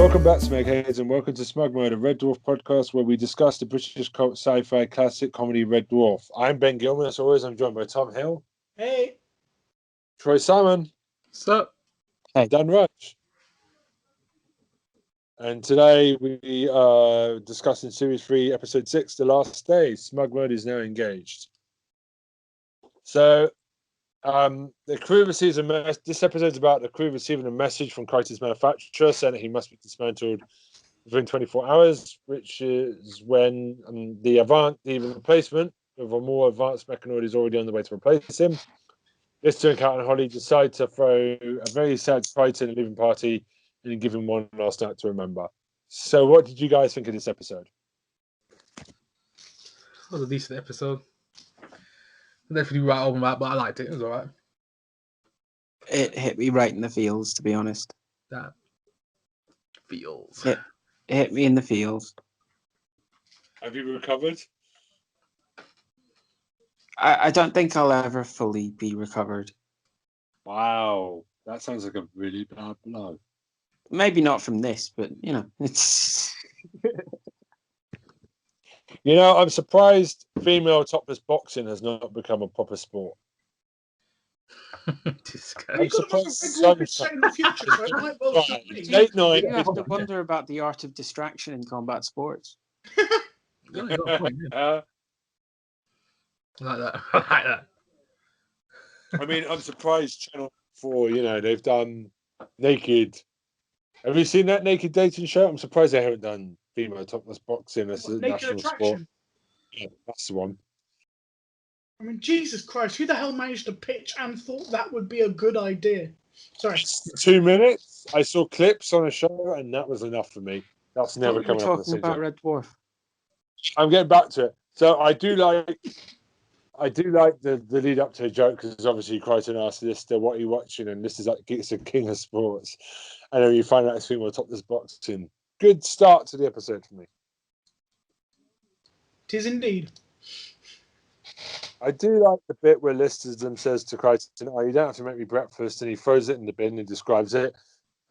Welcome back, Smeg Heads, and welcome to Smug Mode, a Red Dwarf podcast where we discuss the British cult sci-fi classic comedy Red Dwarf. I'm Ben Gilman, as always. I'm joined by Tom Hill. Hey. Troy Simon. What's up? Hey. Dan Rush. And today we are discussing Series 3, Episode 6, The Last Day. Smug Mode is now engaged. So, the crew receives a message. This episode is about the crew receiving a message from Crichton's manufacturer saying that he must be dismantled within 24 hours, which is when the replacement of a more advanced mechanoid is already on the way to replace him. Lister and Cat and Holly decide to throw a very sad Crichton a leaving party and give him one last night to remember. So, what did you guys think of this episode? It was a decent episode. Definitely right on that, but I liked it. It was alright. It hit me right in the feels, to be honest. That feels. It hit me in the feels. Have you recovered? I don't think I'll ever fully be recovered. Wow, that sounds like a really bad blow. Maybe not from this, but it's. I'm surprised female topless boxing has not become a proper sport. I'm surprised. Late night. You have to wonder about the art of distraction in combat sports. I like that. I mean, I'm surprised Channel 4, they've done naked. Have you seen that naked dating show? I'm surprised they haven't done female topless boxing as a national sport. Yeah, that's the one. I mean, Jesus Christ, who the hell managed to pitch and thought that would be a good idea? Sorry. 2 minutes. I saw clips on a show, and that was enough for me. That's never coming up. Talking about Red Dwarf. I'm getting back to it. So I do like the lead up to the joke because obviously Crichton asked Lister, "What are you watching?" And Lister's like, "It's a king of sports," and then you find out it's female topless boxing. Good start to the episode for me. 'Tis indeed. I do like the bit where Lister says to Crichton, "Oh, you don't have to make me breakfast," and he throws it in the bin and describes it.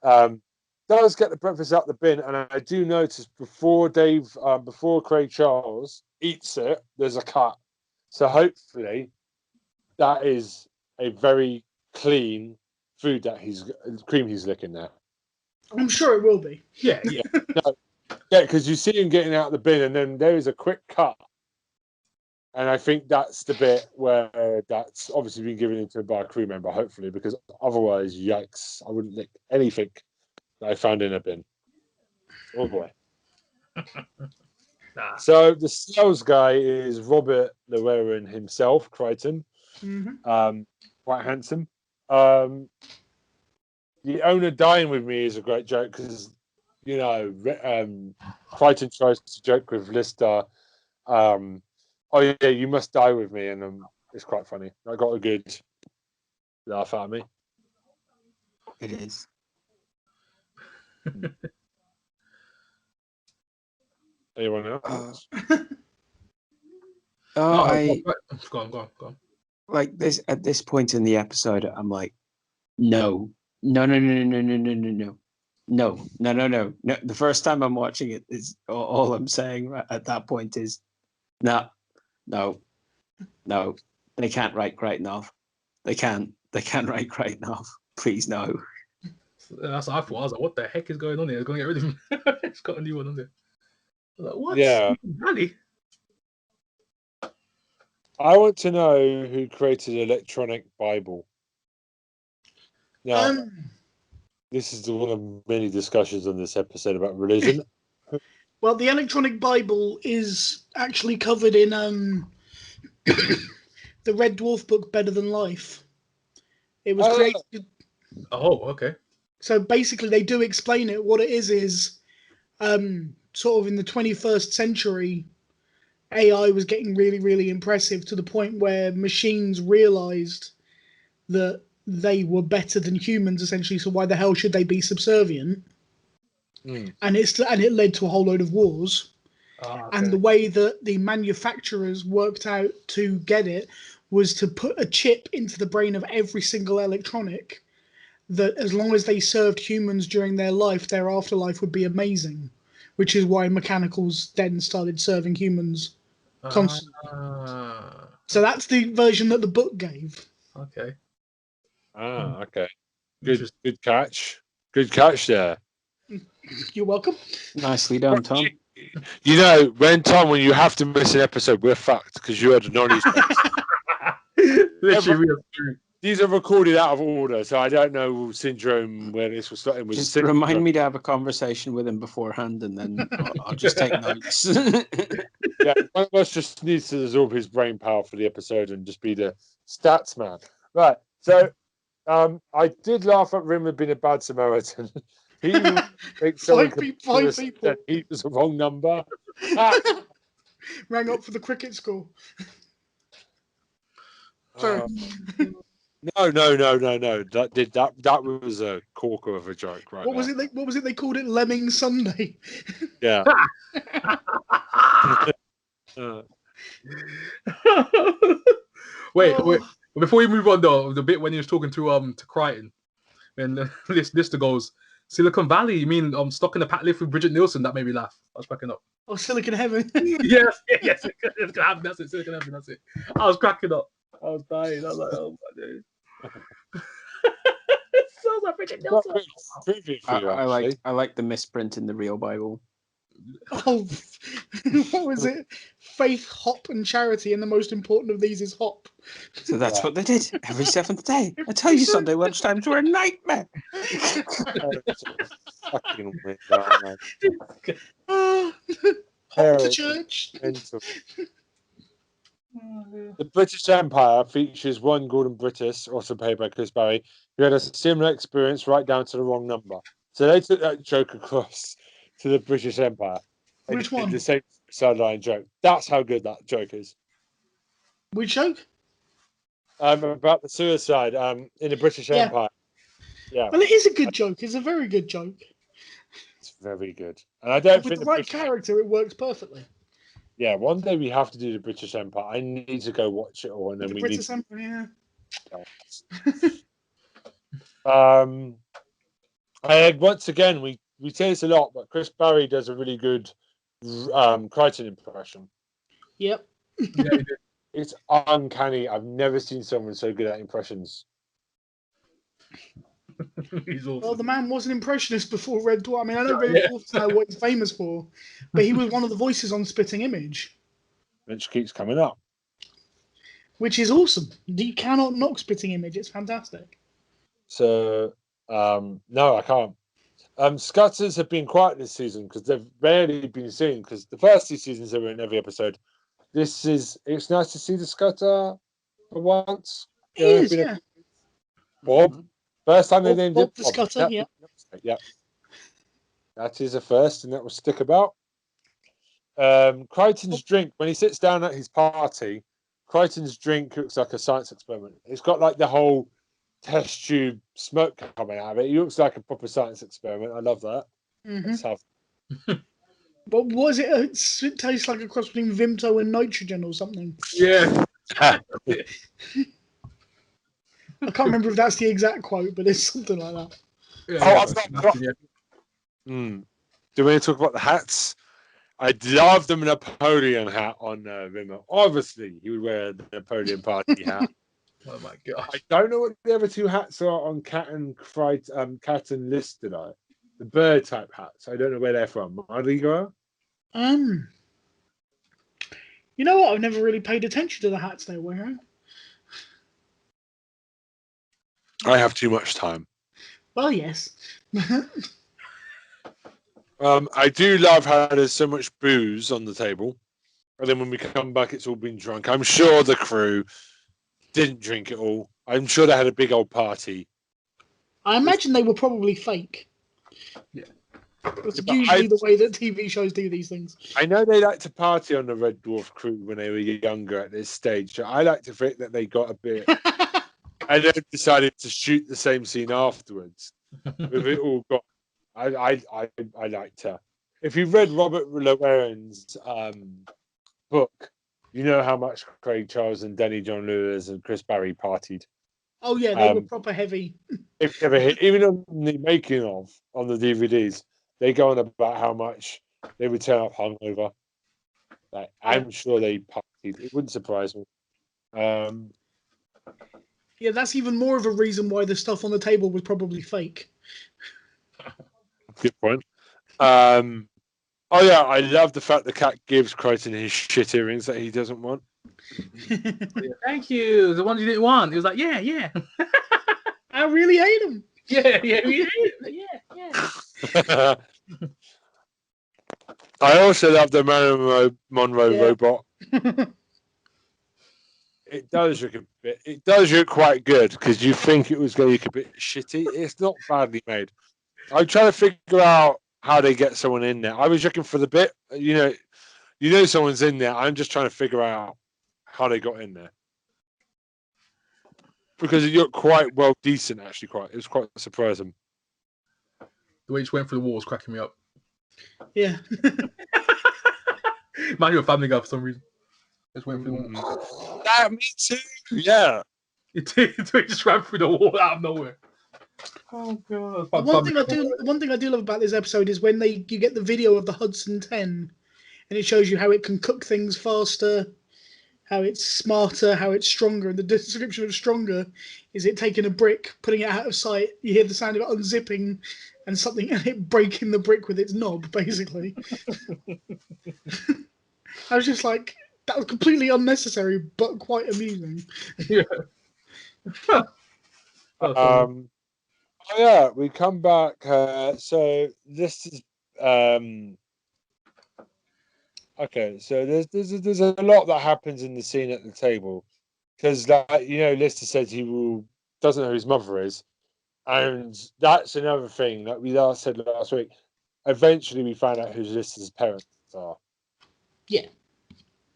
Does get the breakfast out the bin, and I do notice before Craig Charles eats it, there's a cut. So hopefully, that is a very clean food cream he's licking there. I'm sure it will be. Yeah. Because you see him getting out the bin, and then there is a quick cut. And I think that's the bit where that's obviously been given into by a crew member, hopefully, because otherwise, yikes, I wouldn't lick anything that I found in a bin. Oh boy. Nah. So the sales guy is Robert Llewellyn himself, Crichton. Mm-hmm. Quite handsome. The owner dying with me is a great joke because, Crichton tries to joke with Lister. Oh yeah, you must die with me, and it's quite funny. I got a good laugh out of me. It is. Anyone else? Go on. Like this at this point in the episode, I'm like, no. The first time I'm watching it is all I'm saying at that point is, no. They can't write Crichton off. They can't write Crichton off. Please no. That's what I thought. I was like, what the heck is going on here? It's going to get rid of him. It's got a new one on there. I was like, what? Yeah. Really? I want to know who created electronic Bible. Now, this is one of many discussions on this episode about religion. Well, the electronic Bible is actually covered in the Red Dwarf book, Better Than Life. It was created. Oh, okay. So basically, they do explain it. What it is sort of in the 21st century, AI was getting really, really impressive to the point where machines realized that they were better than humans, essentially. So why the hell should they be subservient? And it led to a whole load of wars. Okay. And the way that the manufacturers worked out to get it was to put a chip into the brain of every single electronic that as long as they served humans during their life, their afterlife would be amazing, which is why mechanicals then started serving humans constantly. So that's the version that the book gave. Okay. Okay. Good, Interesting. good catch. Good catch there. You're welcome. Nicely done, Tom. You know, when you have to miss an episode, we're fucked because you heard a non Literally, we These are recorded out of order, so I don't know syndrome where this was starting with. Just remind me to have a conversation with him beforehand, and then I'll just take notes. Yeah, one of us just needs to absorb his brain power for the episode and just be the stats man. Right. So, I did laugh at Rimmer being a bad Samaritan. He thinks someone Five people. he was the wrong number. Rang up for the cricket school. Sorry. No. That was a corker of a joke, right? What was it? They called it Lemming Sunday. Yeah. Wait. Before we move on, though, the bit when he was talking to Crichton, when Lister goes, Silicon Valley, you mean stuck in a pat lift with Bridget Nielsen? That made me laugh. I was cracking up. Oh, Silicon Heaven. yes, Silicon Heaven. That's it. Silicon Heaven. That's it. I was cracking up. I was dying. I was like, oh my days. Sounds like Bridget Nielsen. I like the misprint in the real Bible. Oh, what was it? Faith, hop, and charity, and the most important of these is hop. So that's what they did every seventh day. I tell you, Sunday lunchtimes were a nightmare. Fucking weird, man. Hop to church. The British Empire features one Gordon Brittis, also played by Chris Barry, who had a similar experience right down to the wrong number. So they took that joke across to the British Empire. Which Did one? the same sideline joke. That's how good that joke is. Which joke? About the suicide in the British Empire. Yeah. Well, it is a good joke. It's a very good joke. It's very good. And I don't With think the right character, it works perfectly. Yeah, one day we have to do the British Empire. I need to go watch it all, and then The we British need. Empire, Once again, we say this a lot, but Chris Barry does a really good Crichton impression. Yep. It's uncanny. I've never seen someone so good at impressions. He's awesome. Well, the man was an impressionist before Red Dwarf. I mean, I know Red Dwarf's now what he's famous for, but he was one of the voices on Spitting Image. Which keeps coming up. Which is awesome. You cannot knock Spitting Image. It's fantastic. So, no, I can't. Scutters have been quiet this season because they've rarely been seen, because the first 2 seasons they were in every episode. It's nice to see the Scutter for once. It is, yeah. Bob. First time they named Bob it the Scutter, yeah. Yeah. That is a first, and that will stick about. Crichton's drink, when he sits down at his party, Crichton's drink looks like a science experiment. It's got like the whole test tube smoke coming out of it. It looks like a proper science experiment. I love that. Mm-hmm. That's how... But was it? It tastes like a cross between Vimto and nitrogen or something. Yeah. I can't remember if that's the exact quote, but it's something like that. Do we talk about the hats? I love the Napoleon hat on Rimmer. Obviously, he would wear the Napoleon party hat. Oh my god! I don't know what the other 2 hats are on Cat and List tonight. The bird type hats. I don't know where they're from. Mardi-Gras? You know what? I've never really paid attention to the hats they're wearing. I have too much time. Well, yes. I do love how there's so much booze on the table, and then when we come back, it's all been drunk. I'm sure the crew didn't drink it all. I'm sure they had a big old party. I imagine they were probably fake. Yeah. That's usually the way that TV shows do these things. I know they like to party on the Red Dwarf crew when they were younger at this stage. So I like to think that they got a bit and then decided to shoot the same scene afterwards. With it all got, I like to. If you've read Robert Llewellyn's book, you know how much Craig Charles and Denny John Lewis and Chris Barry partied. Oh yeah, they were proper heavy. If you ever hit, even on the making of on the DVDs, they go on about how much they would turn up hungover. Like, I'm sure they partied. It wouldn't surprise me. Yeah, that's even more of a reason why the stuff on the table was probably fake. Good point. Oh yeah, I love the fact the cat gives Crichton his shit earrings that he doesn't want. Yeah, thank you. The ones you didn't want. He was like, yeah. I really hate them. Yeah, we hate it. Yeah. I also love the Marilyn Monroe robot. It does look a bit. It does look quite good because you think it was going to look a bit shitty. It's not badly made. I'm trying to figure out how they get someone in there. I was looking for the bit. You know, someone's in there. I'm just trying to figure out how they got in there because it looked quite well decent. Actually, it was quite surprising. The way it just went through the wall was cracking me up. Yeah. Mind your Family Guy for some reason. Just went through the wall. Me too. Yeah. It just ran through the wall out of nowhere. Oh god! One thing I do love about this episode is when you get the video of the Hudson 10, and it shows you how it can cook things faster, how it's smarter, how it's stronger. And the description of stronger is it taking a brick, putting it out of sight. You hear the sound of it unzipping, and it breaking the brick with its knob, basically. I was just like, that was completely unnecessary, but quite amusing. Yeah. Oh yeah, we come back. So this is okay. So there's a lot that happens in the scene at the table because, Lister says doesn't know who his mother is, and that's another thing that we said last week. Eventually, we find out who Lister's parents are.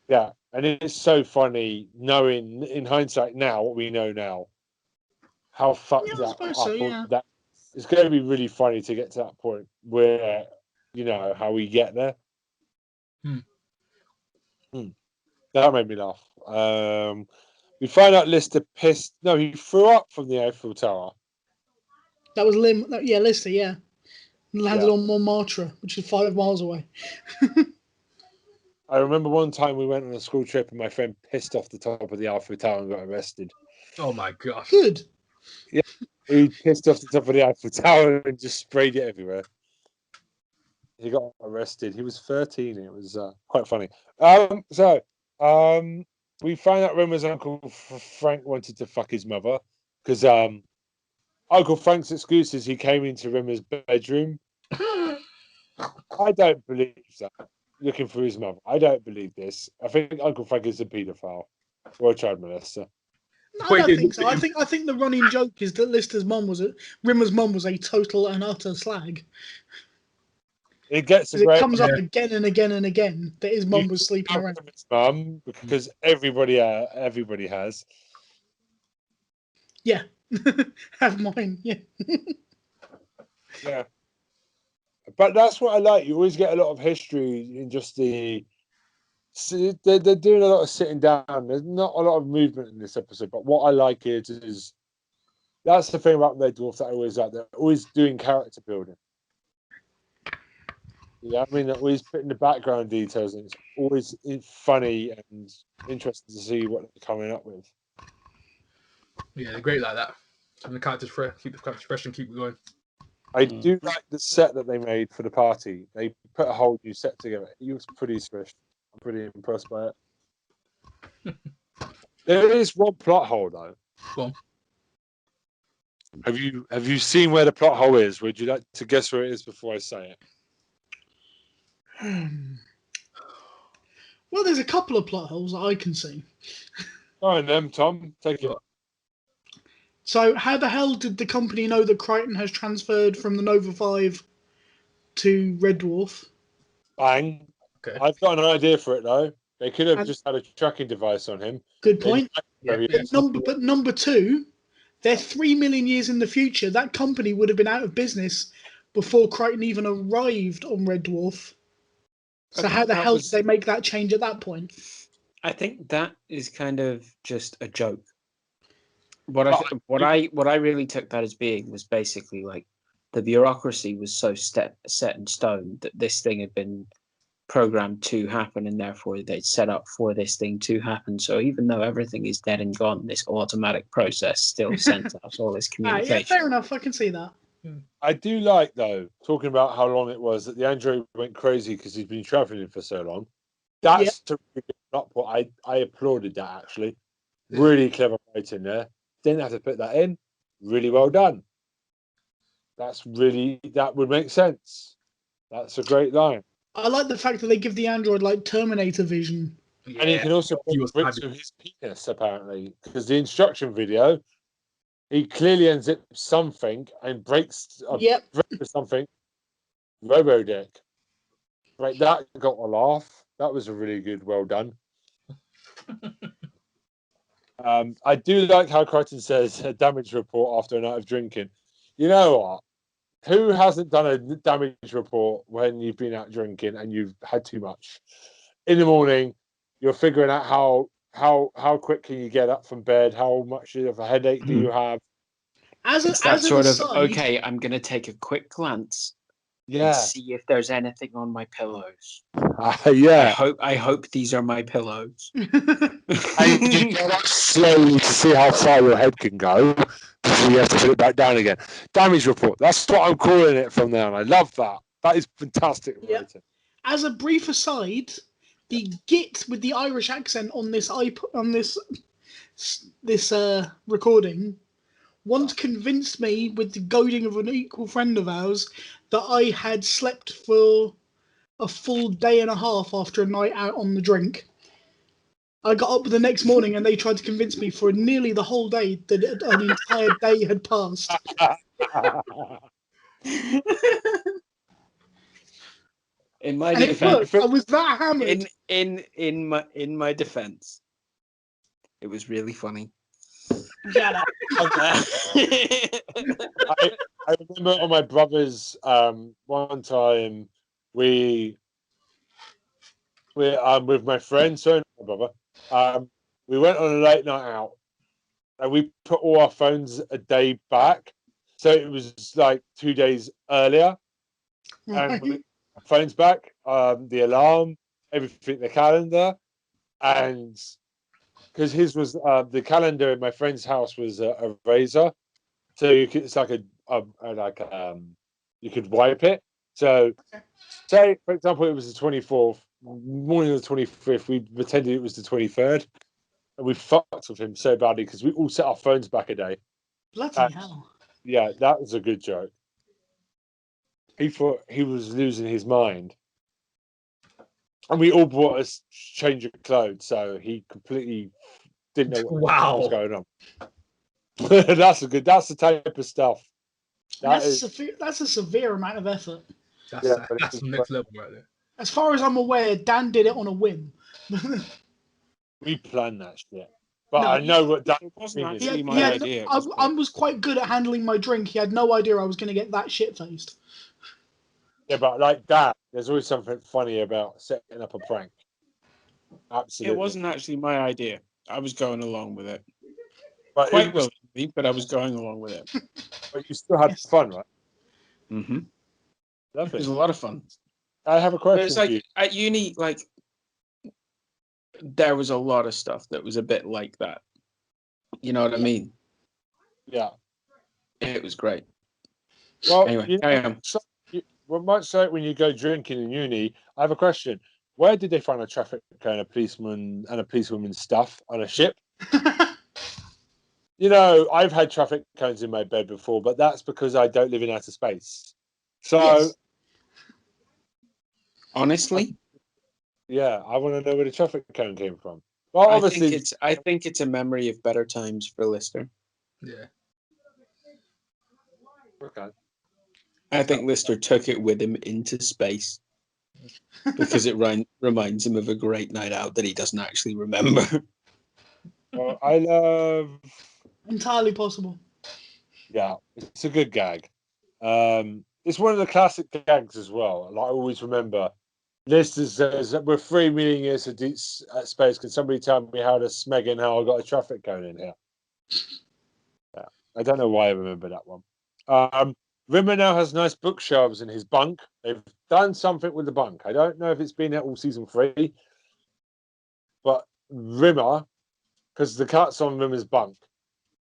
Yeah, and it's so funny knowing in hindsight now what we know now. How fucked that it's going to be really funny to get to that point where how we get there. That made me laugh. We find out Lister pissed. No, he threw up from the Eiffel Tower. That was Lister, yeah. Landed on Montmartre, which is 5 miles away. I remember one time we went on a school trip and my friend pissed off the top of the Eiffel Tower and got arrested. Oh my god! Good. Yeah, he pissed off the top of the Eiffel Tower and just sprayed it everywhere. He got arrested. He was 13. It was quite funny. We find out Rimmer's Uncle Frank wanted to fuck his mother because Uncle Frank's excuse is he came into Rimmer's bedroom. I don't believe that. Looking for his mother. I don't believe this. I think Uncle Frank is a paedophile or a child molester. No, I don't think so. I think the running joke is that Rimmer's mum was a total and utter slag. It comes up again and again and again that his mum was sleeping around. His mum, because everybody has. Yeah, have mine. Yeah. Yeah. But that's what I like. You always get a lot of history in just they're doing a lot of sitting down. There's not a lot of movement in this episode. But what I like is that's the thing about Red Dwarf that I always like. They're always doing character building. Yeah, I mean, they're always putting the background details, and it's always funny and interesting to see what they're coming up with. Yeah, they're great like that. So the characters fresh, keep the characters fresh and keep it going. I do like the set that they made for the party. They put a whole new set together. It was pretty swish. I'm pretty impressed by it. There is one plot hole though. Go on. Have you seen where the plot hole is? Would you like to guess where it is before I say it? Well, there's a couple of plot holes that I can see. All right, then, Tom, take it. So, how the hell did the company know that Crichton has transferred from the Nova 5 to Red Dwarf? Bang. Okay. I've got an idea for it, though. They could have just had a tracking device on him. Good point. But number two, they're 3 million years in the future. That company would have been out of business before Crichton even arrived on Red Dwarf. So how the hell did they make that change at that point? I think that is kind of just a joke. What I really took that as being was basically like the bureaucracy was so set in stone that this thing had been programmed to happen, and therefore they'd set up for this thing to happen. So even though everything is dead and gone, this automatic process still sends out all this communication. Yeah, fair enough. I can see that. I do like, though, talking about how long it was that the android went crazy because he's been traveling for so long. That's a really good plot point. I applauded that, actually. Really clever writing there. Didn't have to put that in. Really well done. That would make sense. That's a great line. I like the fact that they give the android like Terminator vision. Yeah. And he can also He was bricks happy. with his penis, apparently, because the instruction video, he clearly unzips something and breaks with something. Robo dick. Right, that got a laugh. That was a really good, well done. I do like how Crichton says a damage report after a night of drinking. You know what? Who hasn't done a damage report when you've been out drinking and you've had too much? In the morning, you're figuring out how quick can you get up from bed? How much of a headache do you have? It's that sort of okay. I'm going to take a quick glance and see if there's anything on my pillows. I hope these are my pillows. And you get up slowly to see how far your head can go before you have to put it back down again. Damage report. That's what I'm calling it from now on. I love that. That is fantastic writing. As a brief aside, the Git with the Irish accent on this recording once convinced me, with the goading of an equal friend of ours, that I had slept for a full day and a half after a night out on the drink. I got up the next morning and they tried to convince me for nearly the whole day that an entire day had passed. In my And it defense, worked. I was that hammered. in my defense, it was really funny. Shut up. I remember on my brother's one time we with my friend, sorry, my brother, we went on a late night out and we put all our phones a day back, so it was like 2 days earlier. And we phones back, the alarm, everything, the calendar, and because his was the calendar in my friend's house was a razor, so it's like you could wipe it. So, say for example, it was the 24th, morning of the 25th. We pretended it was the 23rd, and we fucked with him so badly because we all set our phones back a day. Bloody hell! Yeah, that was a good joke. He thought he was losing his mind. And we all bought a change of clothes, so he completely didn't know what was going on. That's the type of stuff. That's a severe amount of effort. That's next level right there. As far as I'm aware, Dan did it on a whim. We planned that shit. But no, I know what Dan wasn't means. actually my idea. I was quite good at handling my drink. He had no idea I was going to get that shit-faced. Yeah, but like that, there's always something funny about setting up a prank. Absolutely. It wasn't actually my idea. I was going along with it. But quite willingly, but I was going along with it. But you still had fun, right? Mm-hmm. Lovely. It was a lot of fun. I have a question. It's like at uni, like there was a lot of stuff that was a bit like that. You know what I mean? Yeah. It was great. Well, anyway, carry on. Well, much like when you go drinking in uni, I have a question. Where did they find a traffic cone, a policeman, and a policewoman's stuff on a ship? You know, I've had traffic cones in my bed before, but that's because I don't live in outer space. So, honestly, yeah, I want to know where the traffic cone came from. Well, obviously, I think it's a memory of better times for Lister. Yeah. Okay. I think Lister took it with him into space because it reminds him of a great night out that he doesn't actually remember. Well, I love... Entirely possible. Yeah, it's a good gag. It's one of the classic gags as well. Like, I always remember. Lister says, we're 3 million years of space. Can somebody tell me how to smeg in how I got a traffic cone in here? I don't know why I remember that one. Rimmer now has nice bookshelves in his bunk. They've done something with the bunk. I don't know if it's been there all season 3, but Rimmer, because the cut's on Rimmer's bunk,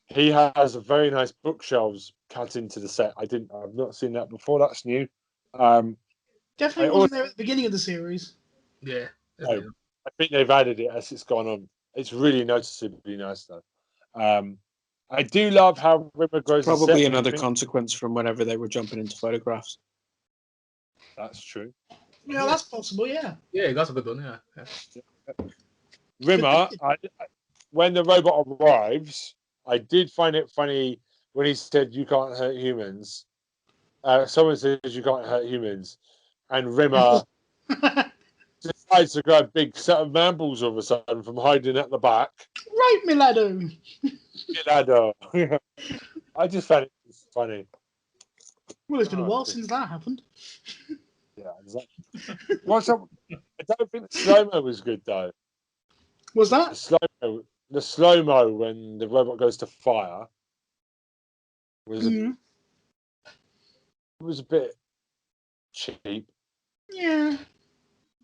he has a very nice bookshelves cut into the set. I've not seen that before. That's new. Definitely wasn't there at the beginning of the series. Yeah. No, I think they've added it as it's gone on. It's really noticeably nice, though. I do love how Rimmer grows. Probably another consequence from whenever they were jumping into photographs. That's true. Yeah, that's possible. Yeah. Yeah, that's a good one. Yeah. Rimmer, when the robot arrives, I did find it funny when he said, "You can't hurt humans." Someone says, "You can't hurt humans," and Rimmer decides to grab a big set of man balls all of a sudden from hiding at the back. Right, Milado. Milado. I just found it funny. Well, it's been a while since that happened. Yeah, exactly. I don't think the slow-mo was good, though. Was that? The slow-mo when the robot goes to fire was it was a bit cheap. Yeah.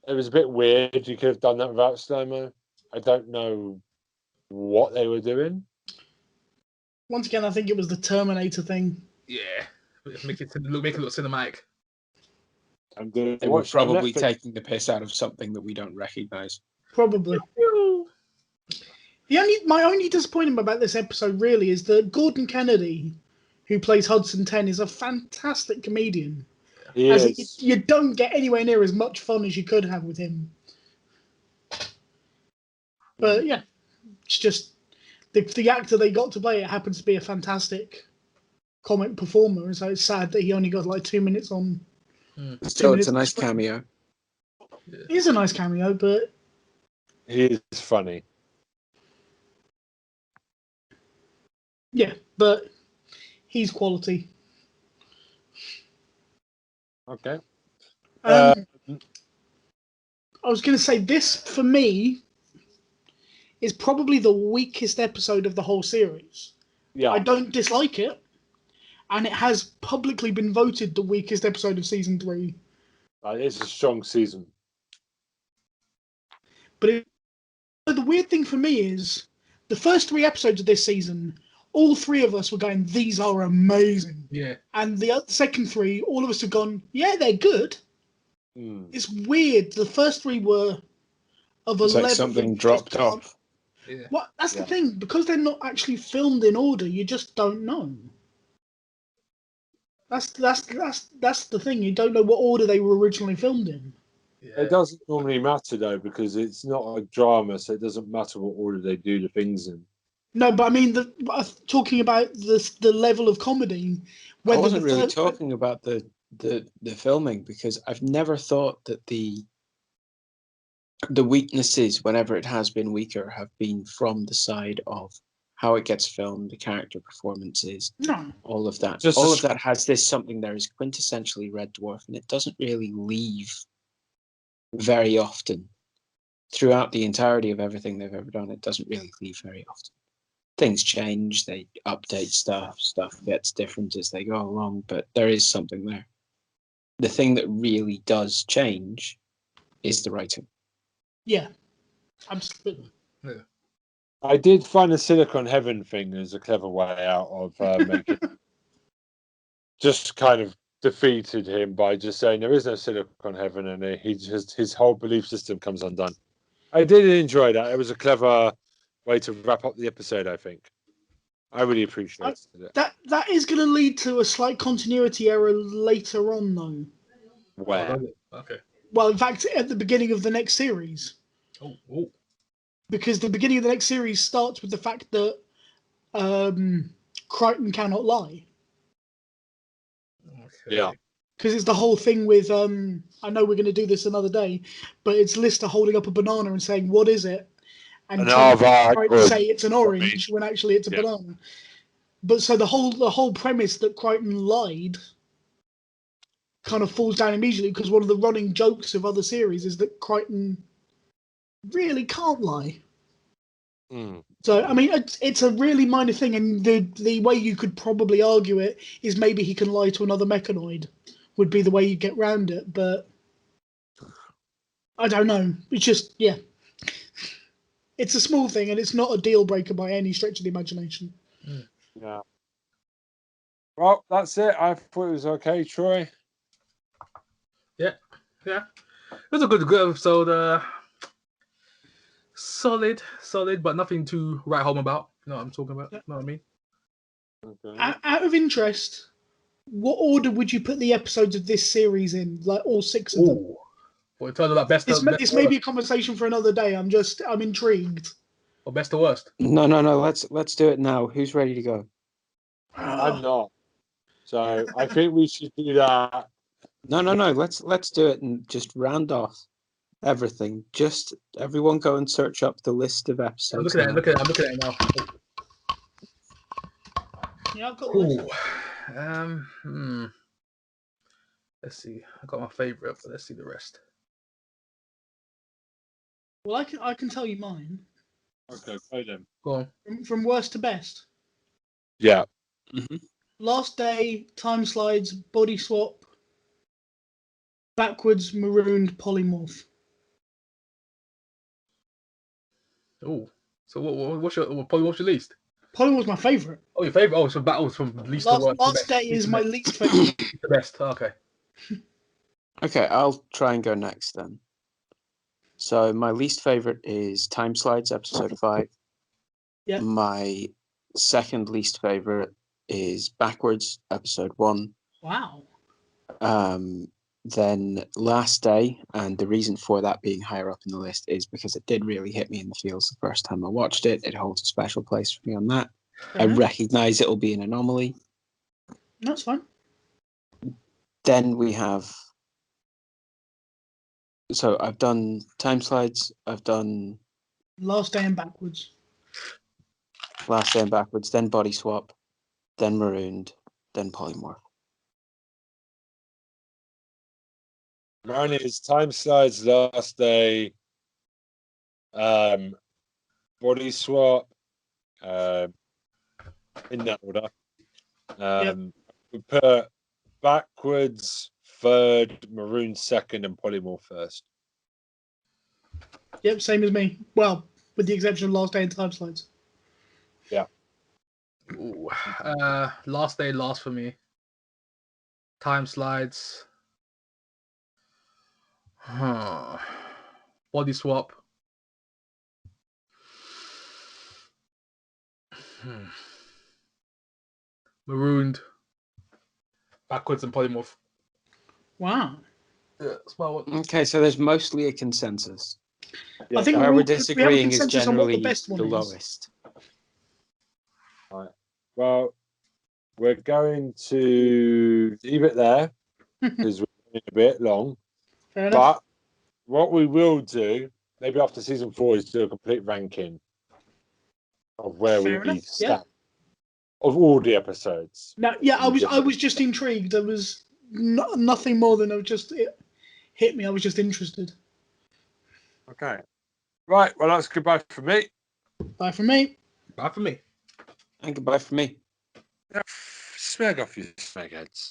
It was a bit weird. You could have done that without slow-mo. I don't know what they were doing. Once again, I think it was the Terminator thing. Yeah. Make it look cinematic. They were probably taking the piss out of something that we don't recognize. Probably. My only disappointment about this episode really is that Gordon Kennedy, who plays Hudson 10, is a fantastic comedian. You don't get anywhere near as much fun as you could have with him. But yeah, it's just the actor they got to play it happens to be a fantastic comic performer, and so it's sad that he only got like 2 minutes on. Still, it's a nice cameo. It is a nice cameo, but he is funny. Yeah, but he's quality. Okay. I was going to say this for me is probably the weakest episode of the whole series. Yeah. I don't dislike it, and it has publicly been voted the weakest episode of season 3. It's a strong season. But the weird thing for me is the first 3 episodes of this season, all 3 of us were going, "These are amazing." Yeah. And the second 3, all of us have gone, "Yeah, they're good." It's weird. The first 3 were of a it's level like something that dropped off. Yeah. Well, that's the thing, because they're not actually filmed in order. You just don't know. That's the thing. You don't know what order they were originally filmed in. Yeah. It doesn't normally matter though, because it's not a drama, so it doesn't matter what order they do the things in. No, but I mean, talking about the level of comedy. I wasn't really talking about the filming, because I've never thought that the weaknesses, whenever it has been weaker, have been from the side of how it gets filmed, the character performances, all of that. All of that has this something there is quintessentially Red Dwarf, and it doesn't really leave very often. Throughout the entirety of everything they've ever done, it doesn't really leave very often. Things change, they update stuff gets different as they go along, but there is something there. The thing that really does change is the writing. Yeah, absolutely. Yeah. I did find the Silicon Heaven thing as a clever way out of making. Just kind of defeated him by just saying there is no Silicon Heaven, and his whole belief system comes undone. I did enjoy that. It was a clever way to wrap up the episode, I think. I really appreciated it. That is going to lead to a slight continuity error later on, though. Where? Okay. Well, in fact, at the beginning of the next series. Oh. Because the beginning of the next series starts with the fact that Crichton cannot lie. Okay. Yeah. Because it's the whole thing with, I know we're going to do this another day, but it's Lister holding up a banana and saying, "What is it?" And trying to say it's an orange when actually it's a banana. But so the whole premise that Crichton lied kind of falls down immediately, because one of the running jokes of other series is that Crichton really can't lie. So, I mean, it's a really minor thing, and the way you could probably argue it is maybe he can lie to another mechanoid, would be the way you get round it, but I don't know. It's just, yeah. It's a small thing, and it's not a deal breaker by any stretch of the imagination. Yeah. Well, that's it. I thought it was okay, Troy. Yeah. It was a good episode. Solid, but nothing to write home about. You know what I'm talking about? You know what I mean? Okay. Out of interest, what order would you put the episodes of this series in? Like all 6 of them? Ooh. Well, in terms of that best This to may be worst, a conversation for another day. I'm intrigued. or best to worst. No. Let's do it now. Who's ready to go? I'm not. So I think we should do that. No. Let's do it and just round off everything. Just everyone go and search up the list of I'm episodes. looking at it. now. I'm looking at it now. Yeah, I've got the list. Ooh. Let's see. I got my favorite, but let's see the rest. Well, I can tell you mine. Okay, go then. Go on. From worst to best. Yeah. Last Day, Time Slides, Body Swap, Backwards, Marooned, Polymorph. Ooh. So what's your least? Polymorph's my favourite. Oh, your favorite. Oh, so battles from least to worst. Last Day is my least favourite. The best. Okay. Okay, I'll try and go next then. So my least favorite is Time Slides, episode 5. Yeah. My second least favorite is Backwards, episode 1. Wow. Then Last Day, and the reason for that being higher up in the list is because it did really hit me in the feels the first time I watched it. It holds a special place for me on that. I recognize it'll be an anomaly. That's fine. Then we have. So I've done Time Slides. I've done Last Day and Backwards. Last Day and Backwards. Then Body Swap. Then Marooned. Then Polymorph. Mine is Time Slides, Last Day, Body Swap, in that order. We put Backwards third, Maroon second, and Polymorph first. Yep, same as me. Well, with the exception of Last Day and Time Slides. Yeah. Ooh. Last Day, last for me. Time Slides. Body Swap. Marooned. Backwards and Polymorph. Wow. Yeah, that's my one. Okay, so there's mostly a consensus. Yeah. I think Where we we're have a disagreeing is consensus on what the generally best one the is. lowest. Right. Well, we're going to leave it there because we're running a bit long. Fair enough. But what we will do, maybe after season 4, is do a complete ranking of where Fair we enough, stand of all the episodes. No, yeah, I was just intrigued. There was nothing more than it hit me. I was just interested. Okay. Right. Well, that's goodbye from me. Bye from me. Bye for me. And goodbye from me. Smeg off, you smeg heads.